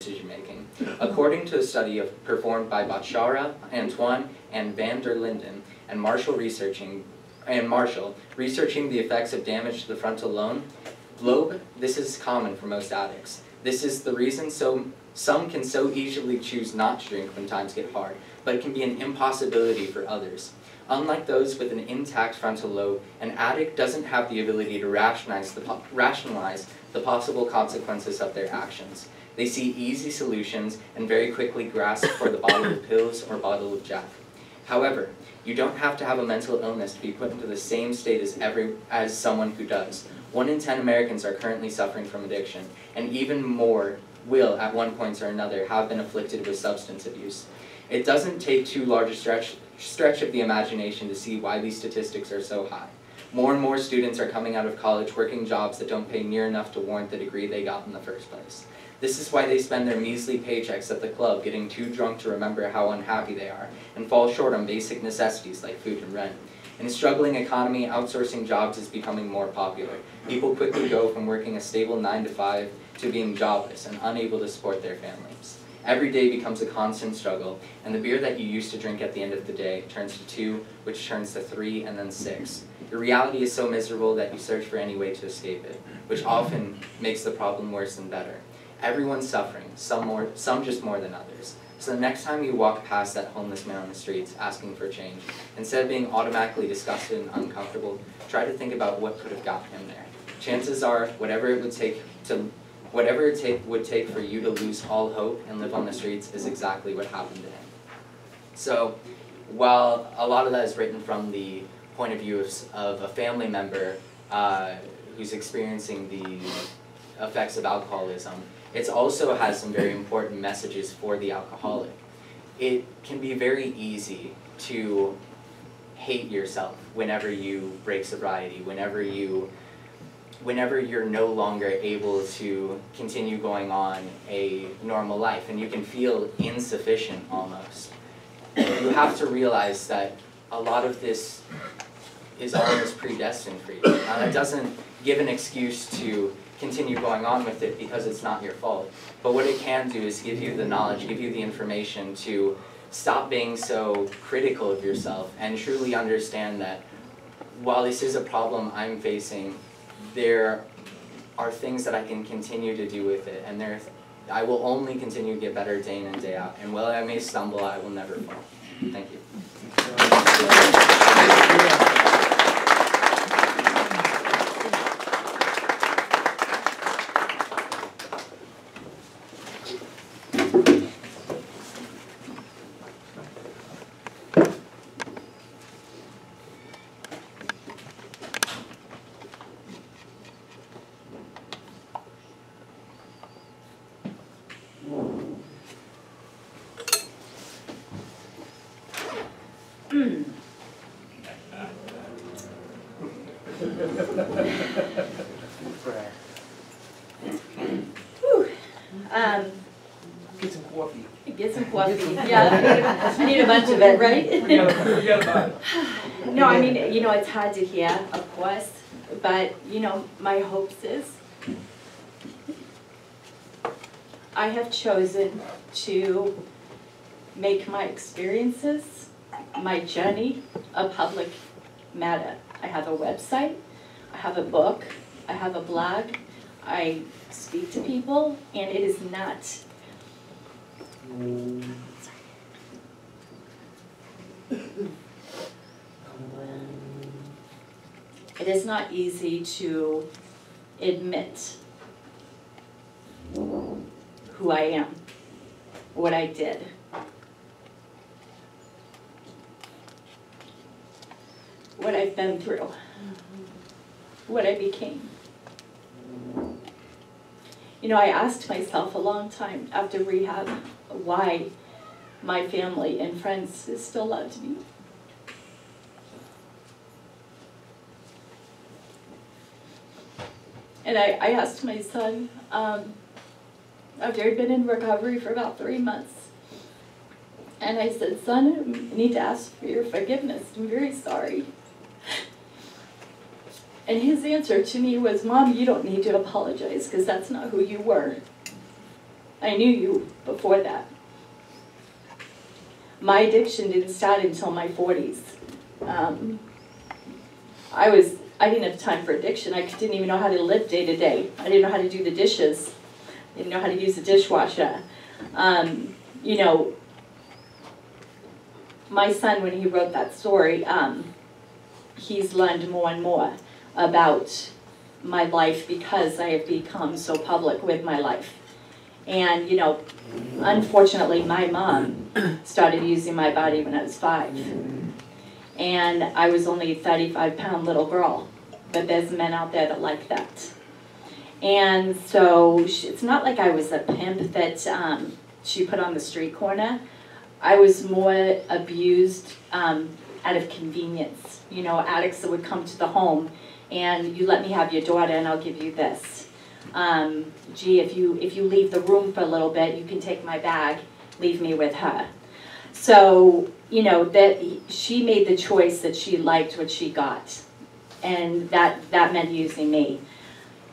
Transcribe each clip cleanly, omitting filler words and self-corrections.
decision-making. According to a study performed by Bachara, Antoine, and van der Linden, and Marshall researching the effects of damage to the frontal lobe, this is common for most addicts. This is the reason some can so easily choose not to drink when times get hard, but it can be an impossibility for others. Unlike those with an intact frontal lobe, an addict doesn't have the ability to rationalize the possible consequences of their actions. They see easy solutions and very quickly grasp for the bottle of pills or bottle of Jack. However, you don't have to have a mental illness to be put into the same state as someone who does. 1 in 10 Americans are currently suffering from addiction, and even more will, at one point or another, have been afflicted with substance abuse. It doesn't take too large a stretch of the imagination to see why these statistics are so high. More and more students are coming out of college working jobs that don't pay near enough to warrant the degree they got in the first place. This is why they spend their measly paychecks at the club getting too drunk to remember how unhappy they are, and fall short on basic necessities like food and rent. In a struggling economy, outsourcing jobs is becoming more popular. People quickly go from working a stable 9 to 5 to being jobless and unable to support their families. Every day becomes a constant struggle, and the beer that you used to drink at the end of the day turns to 2, which turns to 3, and then 6. Your reality is so miserable that you search for any way to escape it, which often makes the problem worse than better. Everyone's suffering, some just more than others. So the next time you walk past that homeless man on the streets asking for change, instead of being automatically disgusted and uncomfortable, try to think about what could have gotten him there. Chances are, whatever it would take for you to lose all hope and live on the streets is exactly what happened to him. So, while a lot of that is written from the point of view of a family member who's experiencing the effects of alcoholism, it also has some very important messages for the alcoholic. It can be very easy to hate yourself whenever you break sobriety, whenever you're no longer able to continue going on a normal life, and you can feel insufficient almost. You have to realize that a lot of this is almost predestined for you. Now, that doesn't give an excuse to continue going on with it because it's not your fault. But what it can do is give you the knowledge, give you the information to stop being so critical of yourself and truly understand that while this is a problem I'm facing, there are things that I can continue to do with it, and I will only continue to get better day in and day out. And while I may stumble, I will never fall. Thank you. Get some coffee. Get some coffee. Yeah, I need a bunch of it, right? Forget about it. No, I mean, it's hard to hear, of course, but, my hopes is I have chosen to make my experiences, my journey, a public matter. I have a website, I have a book, I have a blog, I speak to people, and it is not it is not easy to admit who I am, what I did. What I've been through, what I became. I asked myself a long time after rehab why my family and friends still loved me. And I asked my son, after I'd been in recovery for about 3 months, and I said, son, I need to ask for your forgiveness. I'm very sorry. And his answer to me was, Mom, you don't need to apologize because that's not who you were. I knew you before that. My addiction didn't start until my 40s. I didn't have time for addiction. I didn't even know how to live day to day. I didn't know how to do the dishes. I didn't know how to use the dishwasher. You know, my son, when he wrote that story, he's learned more and more about my life because I have become so public with my life. And, you know, unfortunately, my mom started using my body when I was 5. And I was only a 35-pound little girl. But there's men out there that like that. And so it's not like I was a pimp that she put on the street corner. I was more abused out of convenience. You know, addicts that would come to the home and you let me have your daughter and I'll give you this. Gee, if you leave the room for a little bit, you can take my bag, leave me with her. So, you know, that she made the choice that she liked what she got. And that meant using me.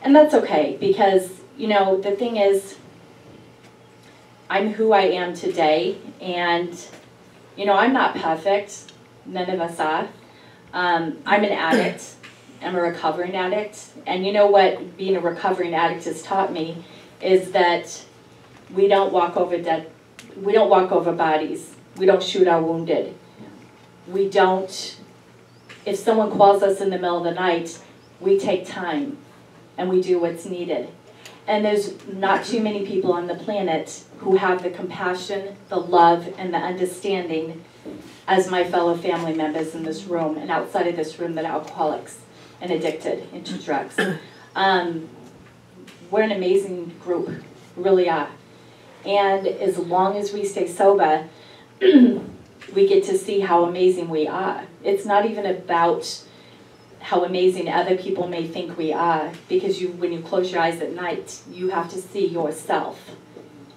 And that's okay, because, you know, the thing is, I'm who I am today, and, you know, I'm not perfect. None of us are. I'm an addict. I'm a recovering addict. And you know what being a recovering addict has taught me is that we don't walk over bodies. We don't shoot our wounded. We don't, if someone calls us in the middle of the night, we take time and we do what's needed. And there's not too many people on the planet who have the compassion, the love, and the understanding as my fellow family members in this room and outside of this room that are alcoholics and addicted into drugs. We're an amazing group, really are. And as long as we stay sober, we get to see how amazing we are. It's not even about how amazing other people may think we are, because when you close your eyes at night, you have to see yourself.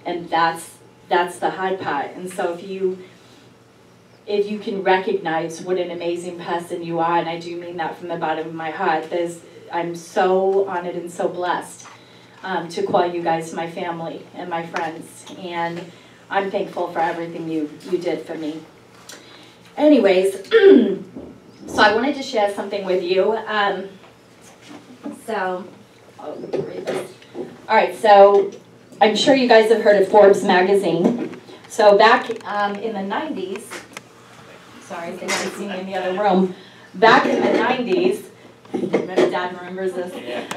And that's the hard part. And so if you can recognize what an amazing person you are, and I do mean that from the bottom of my heart, I'm so honored and so blessed to call you guys my family and my friends. And I'm thankful for everything you did for me. Anyways, so I wanted to share something with you. I'll read this. All right, so I'm sure you guys have heard of Forbes magazine. So back in the 90s, sorry, they haven't seen me in the other room. Back in the 90s, remember Dad remembers this? Yeah.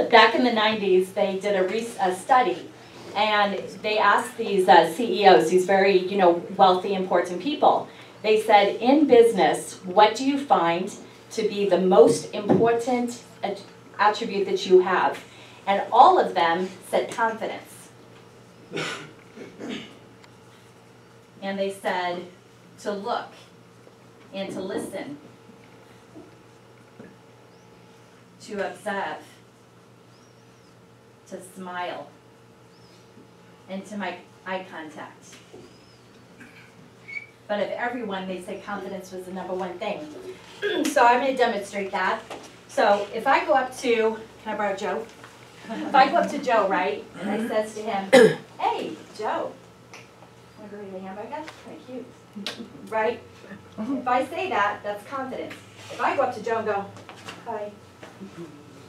Back in the 90s, they did a study, and they asked these CEOs, these very, you know, wealthy, important people. They said, in business, what do you find to be the most important attribute that you have? And all of them said confidence. And they said to look and to listen, to observe, to smile, and to make eye contact. But of everyone, they say confidence was the #1 thing. So I'm going to demonstrate that. So if I go up to, can I borrow Joe? If I go up to Joe, right, and I says to him, hey, Joe, want to go eat a hamburger? Thank you. Right? If I say that, that's confidence. If I go up to Joe and go, hi,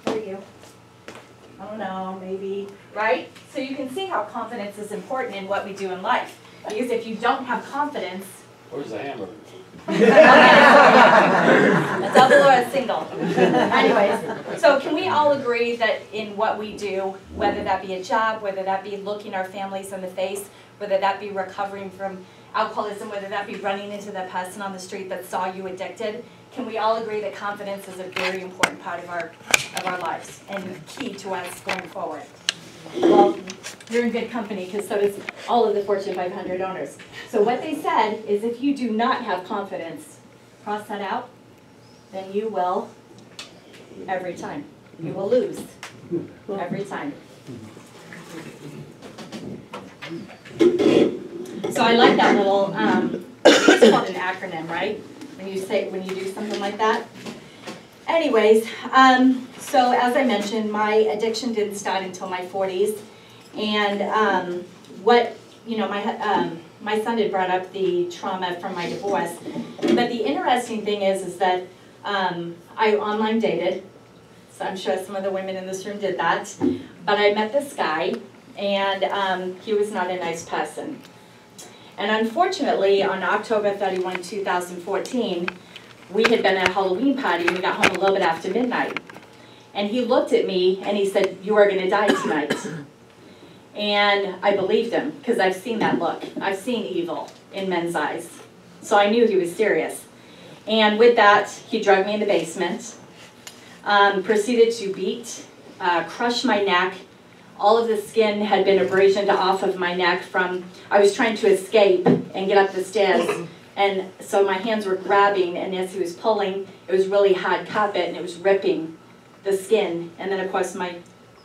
how are you? I don't know, maybe, right? So you can see how confidence is important in what we do in life. Because if you don't have confidence, where's the hamburger? A double or a single. Anyways, so can we all agree that in what we do, whether that be a job, whether that be looking our families in the face, whether that be recovering from alcoholism, whether that be running into the person on the street that saw you addicted, can we all agree that confidence is a very important part of our lives and key to us going forward? Well, you're in good company, because so does all of the Fortune 500 owners. So what they said is, if you do not have confidence, cross that out, then you will, every time, you will lose, every time. So I like that little, it's called an acronym, right? When you do something like that. Anyways, so as I mentioned, my addiction didn't start until my 40s, and what, you know, my son had brought up the trauma from my divorce. But the interesting thing is that I online dated. So I'm sure some of the women in this room did that. But I met this guy, and he was not a nice person. And unfortunately, on October 31, 2014, we had been at a Halloween party, and we got home a little bit after midnight. And he looked at me, and he said, "You are going to die tonight." And I believed him, because I've seen that look. I've seen evil in men's eyes. So I knew he was serious. And with that, he dragged me in the basement, proceeded to beat, crush my neck. All of the skin had been abrasioned off of my neck from, I was trying to escape and get up the stairs. And so my hands were grabbing, and as he was pulling, it was really hard carpet, and it was ripping the skin. And then, of course, my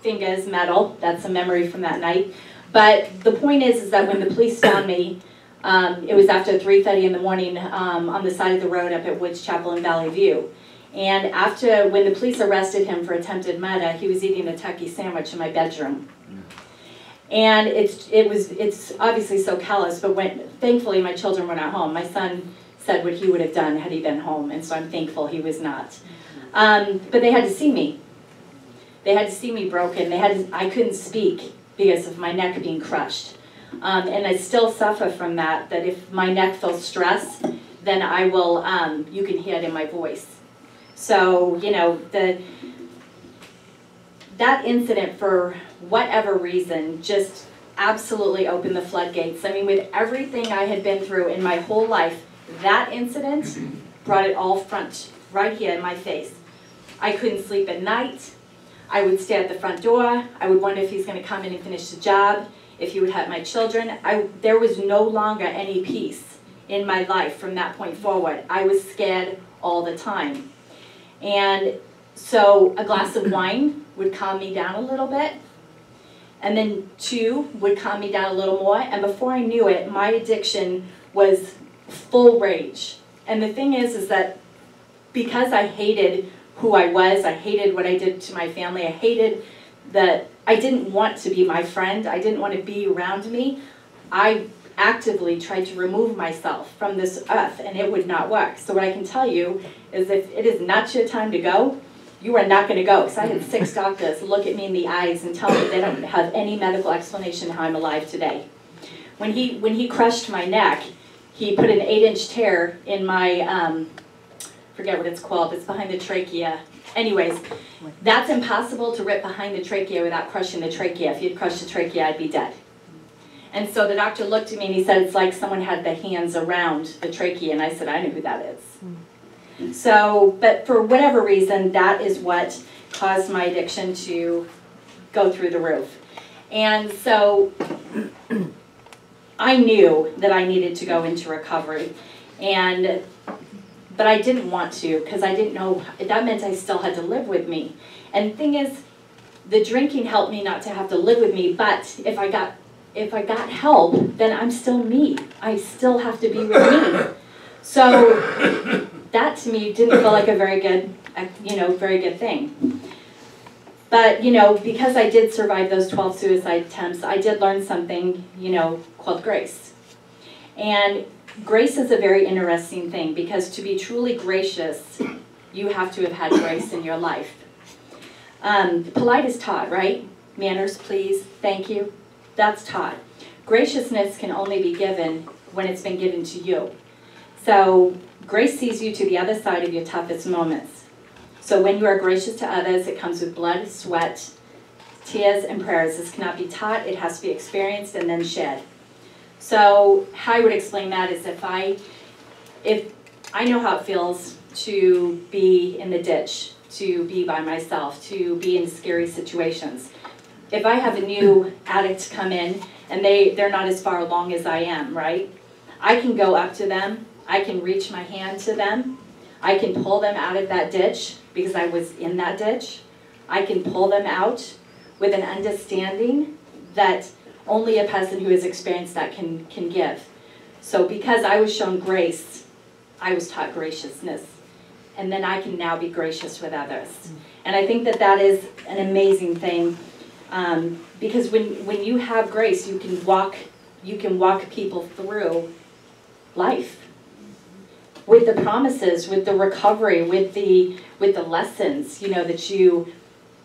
fingers, metal. That's a memory from that night. But the point is that when the police found me, it was after 3:30 in the morning on the side of the road up at Woods Chapel in Valley View. And when the police arrested him for attempted murder, he was eating a turkey sandwich in my bedroom. And it's obviously so callous, but thankfully my children were not home. My son said what he would have done had he been home, and so I'm thankful he was not. But they had to see me. They had to see me broken. I couldn't speak because of my neck being crushed. And I still suffer from that if my neck feels stress, then I will, you can hear it in my voice. So, you know, that incident, for whatever reason, just absolutely opened the floodgates. I mean, with everything I had been through in my whole life, that incident brought it all front, right here in my face. I couldn't sleep at night. I would stay at the front door. I would wonder if he's going to come in and finish the job, if he would hurt my children. There was no longer any peace in my life from that point forward. I was scared all the time. And so a glass of wine would calm me down a little bit. And then 2 would calm me down a little more. And before I knew it, my addiction was full rage. And the thing is that because I hated who I was, I hated what I did to my family, I hated that I didn't want to be my friend, I didn't want to be around me, I actively tried to remove myself from this earth, and it would not work. So what I can tell you is if it is not your time to go, you are not going to go. Because I had 6 doctors look at me in the eyes and tell me they don't have any medical explanation how I'm alive today. When he crushed my neck, he put an 8-inch tear in my, forget what it's called, it's behind the trachea. Anyways, that's impossible to rip behind the trachea without crushing the trachea. If you'd crushed the trachea, I'd be dead. And so the doctor looked at me and he said, it's like someone had their hands around the trachea, and I said, I know who that is. So, but for whatever reason, that is what caused my addiction to go through the roof. And so I knew that I needed to go into recovery, but I didn't want to, because I didn't know, that meant I still had to live with me. And the thing is, the drinking helped me not to have to live with me, but if I got help, then I'm still me. I still have to be with me. So that to me didn't feel like a very good, very good thing. But, because I did survive those 12 suicide attempts, I did learn something, called grace. And grace is a very interesting thing, because to be truly gracious, you have to have had grace in your life. Polite is taught, right? Manners, please, thank you. That's taught. Graciousness can only be given when it's been given to you. So grace sees you to the other side of your toughest moments. So when you are gracious to others, it comes with blood, sweat, tears, and prayers. This cannot be taught. It has to be experienced and then shed. So how I would explain that is if I know how it feels to be in the ditch, to be by myself, to be in scary situations. If I have a new addict come in and they're not as far along as I am, right? I can go up to them, I can reach my hand to them, I can pull them out of that ditch because I was in that ditch. I can pull them out with an understanding that only a person who has experienced that can give. So because I was shown grace, I was taught graciousness. And then I can now be gracious with others. And I think that that is an amazing thing. Because when you have grace, you can walk people through life with the promises, with the recovery, with the lessons, you know, that you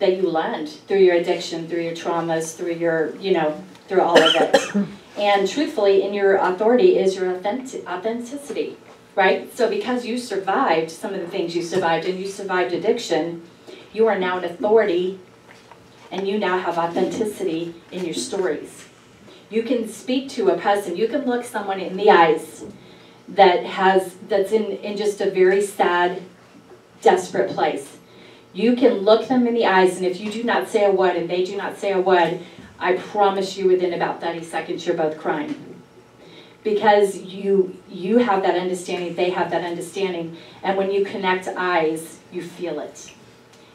learned through your addiction, through your traumas, through your, you know, through all of it. And truthfully, in your authority is your authenticity, right? So because you survived some of the things you survived, and you survived addiction, you are now an authority, and you now have authenticity in your stories. You can speak to a person, you can look someone in the eyes that's in just a very sad, desperate place. You can look them in the eyes, and if you do not say a word and they do not say a word, I promise you within about 30 seconds you're both crying. Because you have that understanding, they have that understanding, and when you connect eyes, you feel it.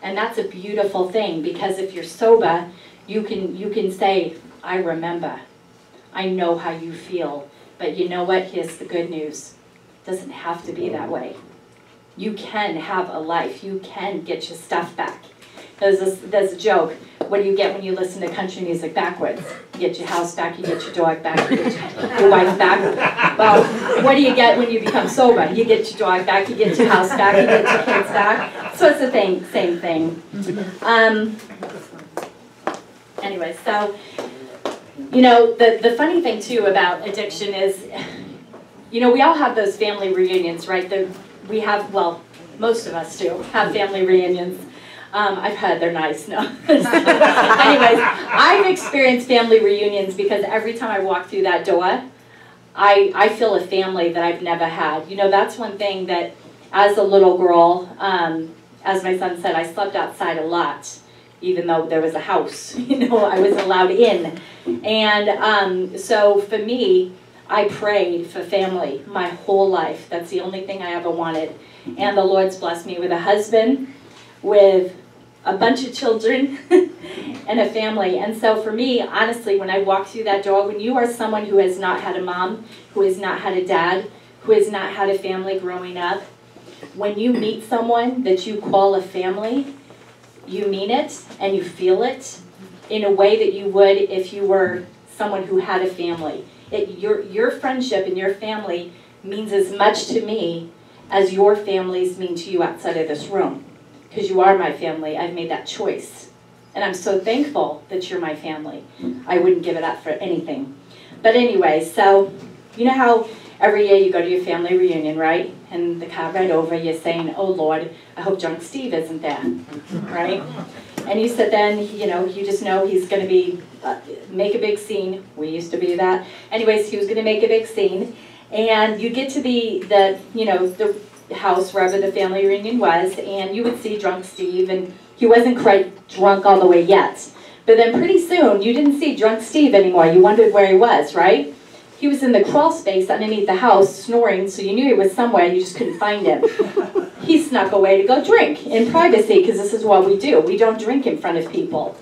And that's a beautiful thing, because if you're sober, you can say, I remember. I know how you feel. But you know what? Here's the good news. It doesn't have to be that way. You can have a life. You can get your stuff back. There's a joke. What do you get when you listen to country music backwards? You get your house back, you get your dog back, you get your wife back. Well, what do you get when you become sober? You get your dog back, you get your house back, you get your kids back. So it's the same thing. Anyway, so, you know, the funny thing too about addiction is, you know, we all have those family reunions, right? We have, well, most of us do have family reunions. I've heard they're nice, no. Anyways, I've experienced family reunions because every time I walk through that door, I feel a family that I've never had. You know, that's one thing that as a little girl, as my son said, I slept outside a lot, even though there was a house, you know, I was allowed in. And so for me, I prayed for family my whole life. That's the only thing I ever wanted. And the Lord's blessed me with a husband, with a bunch of children, and a family. And so for me, honestly, when I walk through that door, when you are someone who has not had a mom, who has not had a dad, who has not had a family growing up, when you meet someone that you call a family, you mean it and you feel it in a way that you would if you were someone who had a family. Your friendship and your family means as much to me as your families mean to you outside of this room. Because you are my family, I've made that choice. And I'm so thankful that you're my family. I wouldn't give it up for anything. But anyway, so you know how every year you go to your family reunion, right? And the car ride over, you're saying, oh Lord, I hope drunk Steve isn't there, right? And you sit there and, you know, you just know he's going to be, make a big scene. We used to be that. Anyways, he was going to make a big scene. And you get to the house wherever the family reunion was, and you would see drunk Steve, and he wasn't quite drunk all the way yet. But then pretty soon, you didn't see drunk Steve anymore. You wondered where he was, right? He was in the crawl space underneath the house, snoring, so you knew he was somewhere, you just couldn't find him. He snuck away to go drink in privacy, because this is what we do. We don't drink in front of people.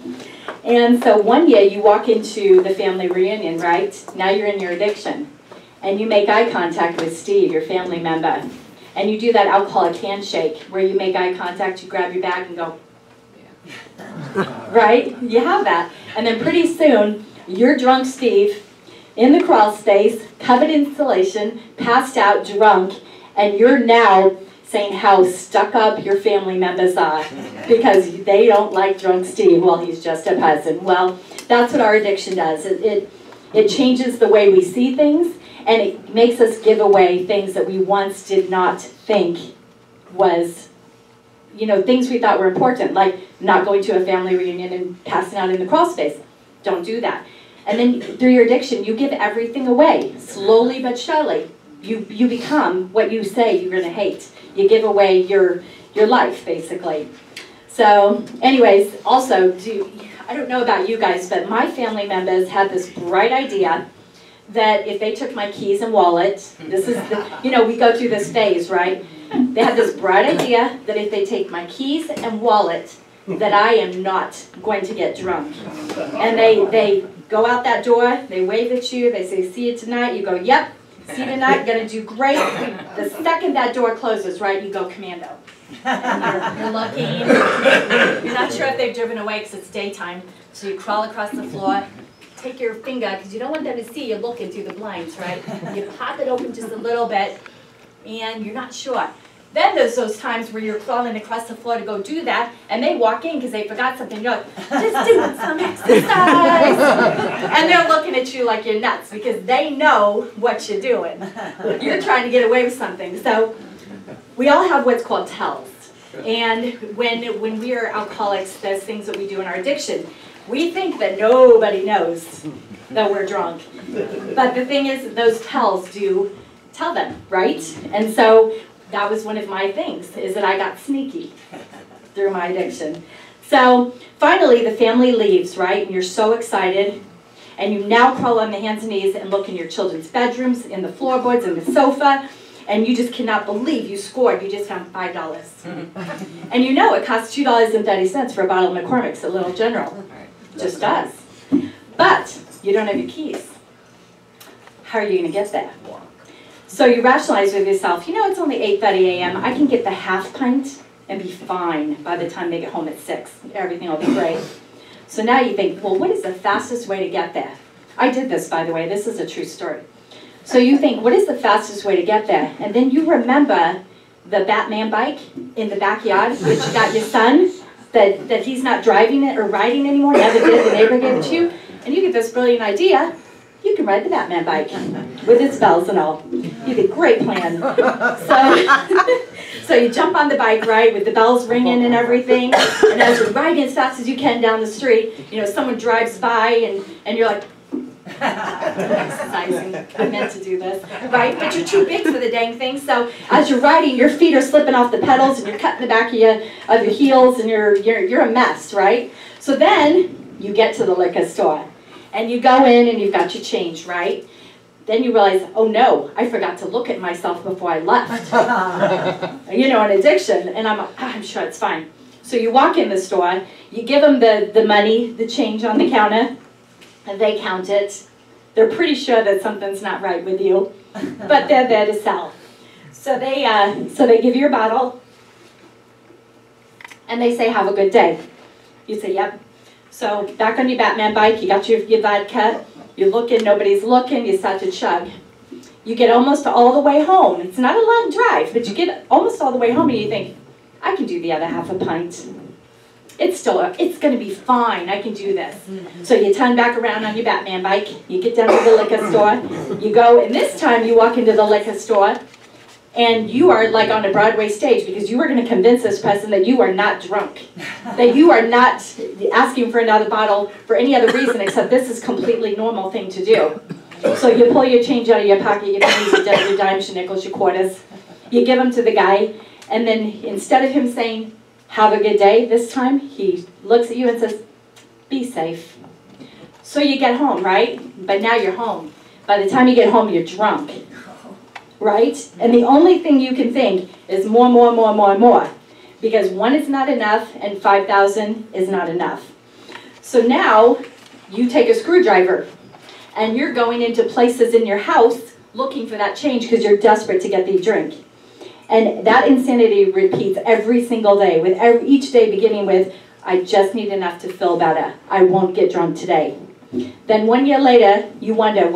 And so one year, you walk into the family reunion, right? Now you're in your addiction. And you make eye contact with Steve, your family member. And you do that alcoholic handshake, where you make eye contact, you grab your bag and go, yeah. Right? You have that. And then pretty soon, you're drunk Steve, in the crawl space, covered in insulation, passed out, drunk, and you're now saying how stuck up your family members are because they don't like drunk Steve. Well, he's just a person. Well, that's what our addiction does. It changes the way we see things, and it makes us give away things that we once did not think was, you know, things we thought were important, like not going to a family reunion and passing out in the crawl space. Don't do that. And then through your addiction, you give everything away, slowly but surely. You become what you say you're going to hate. You give away your life, basically. So anyways, also, I don't know about you guys, but my family members had this bright idea that if they took my keys and wallet, this is the, you know, we go through this phase, right? They had this bright idea that if they take my keys and wallet, that I am not going to get drunk. And they go out that door, they wave at you, they say, see you tonight, you go, yep, see you tonight, gonna do great. The second that door closes, right, you go commando. And you're looking, you're not sure if they've driven away because it's daytime, so you crawl across the floor, take your finger, because you don't want them to see you looking through the blinds, right? You pop it open just a little bit, and you're not sure. Then there's those times where you're crawling across the floor to go do that, and they walk in because they forgot something. You're like, just doing some exercise. And they're looking at you like you're nuts because they know what you're doing. You're trying to get away with something. So we all have what's called tells. And when we are alcoholics, there's things that we do in our addiction. We think that nobody knows that we're drunk. But the thing is, those tells do tell them, right? And so that was one of my things, is that I got sneaky through my addiction. So finally, the family leaves, right? And you're so excited. And you now crawl on the hands and knees and look in your children's bedrooms, in the floorboards, in the sofa. And you just cannot believe you scored. You just found $5. And you know it costs $2.30 for a bottle of McCormick's at Little General. Just does. But you don't have your keys. How are you going to get there? So you rationalize with yourself, you know, it's only 8:30 a.m. I can get the half pint and be fine by the time they get home at 6. Everything will be great. So now you think, well, what is the fastest way to get there? I did this, by the way. This is a true story. So you think, what is the fastest way to get there? And then you remember the Batman bike in the backyard, which you got your son, that he's not driving it or riding anymore, never did, the neighbor gave it to you. And you get this brilliant idea. You can ride the Batman bike with its bells and all. You get a great plan. So you jump on the bike, right, with the bells ringing and everything. And as you're riding as fast as you can down the street, you know, someone drives by and you're like, exercising. I meant to do this, right? But you're too big for the dang thing. So as you're riding, your feet are slipping off the pedals and you're cutting the back of your heels and you're a mess, right? So then you get to the liquor store. And you go in and you've got your change, right? Then you realize, oh no, I forgot to look at myself before I left. You know, an addiction. And I'm sure it's fine. So you walk in the store, you give them the money, the change on the counter, and they count it. They're pretty sure that something's not right with you, but they're there to sell. So they give you your bottle, and they say, have a good day. You say, yep. So back on your Batman bike, you got your vodka, you're looking, nobody's looking, you start to chug. You get almost all the way home. It's not a long drive, but you get almost all the way home and you think, I can do the other half a pint. It's going to be fine, I can do this. So you turn back around on your Batman bike, you get down to the liquor store, you go, and this time you walk into the liquor store, and you are like on a Broadway stage because you are going to convince this person that you are not drunk. That you are not asking for another bottle for any other reason except this is a completely normal thing to do. So you pull your change out of your pocket, your pennies, your dimes, your nickels, your quarters. You give them to the guy, and then instead of him saying, have a good day, this time he looks at you and says, be safe. So you get home, right? But now you're home. By the time you get home, you're drunk. Right? And the only thing you can think is more, more, more, more, more. Because 1 is not enough and 5,000 is not enough. So now you take a screwdriver and you're going into places in your house looking for that change because you're desperate to get the drink. And that insanity repeats every single day, with each day beginning with, I just need enough to feel better. I won't get drunk today. Then 1 year later, you wonder,